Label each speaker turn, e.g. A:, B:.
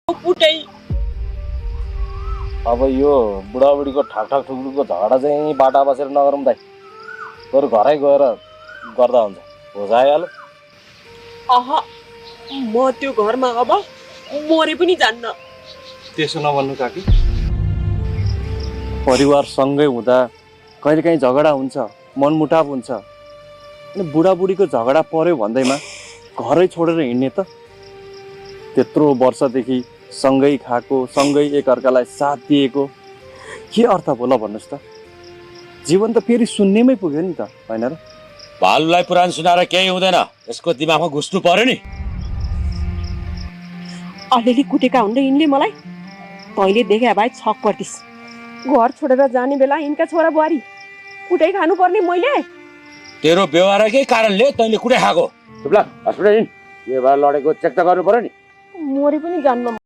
A: कुटै।
B: अब यो बुढाबुढीको ठाकठाक ठुकठुकको झगडा चाहिँ बाटा बसेर नगरौँ दाइ, बरु घरै गएर गर्दा हुन्छ। भोज आइहाल्यो।
A: अह, म त्यो घरमा अब मरे पनि जान्न।
B: त्यसो नभन्नु काकी, परिवार सँगै हुँदा कहिलेकाहीँ झगडा हुन्छ, मनमुटाव हुन्छ। अनि बुढाबुढीको झगडा पर्यो भन्दैमा घरै छोडेर हिँड्ने त? त्यत्रो वर्षदेखि सँगै खाएको, सँगै एकअर्कालाई साथ दिएको, के अर्थ भयो ल भन्नुहोस् त? जीवन त फेरि शून्यमै पुग्यो नि त, होइन र?
C: भालुलाई पुराण सुनाएर केही हुँदैन, यसको दिमागमा घुस्नु पर्यो नि।
A: अलिअलि कुटेका हुन् र यिनले मलाई। तैँले देखे भाइ छक पर्दिस। घर छोडेर जाने बेला यिनका छोरा बुहारी कुटै खानु पर्ने मैले।
C: तेरो व्यवहारकै कारणले तैँले कुटै खाएको। चुप लाग, हस्पिटल हिँड। के भएर लडेको चेक त गर्नु पर्यो नि।
A: मरे पनि जान्न।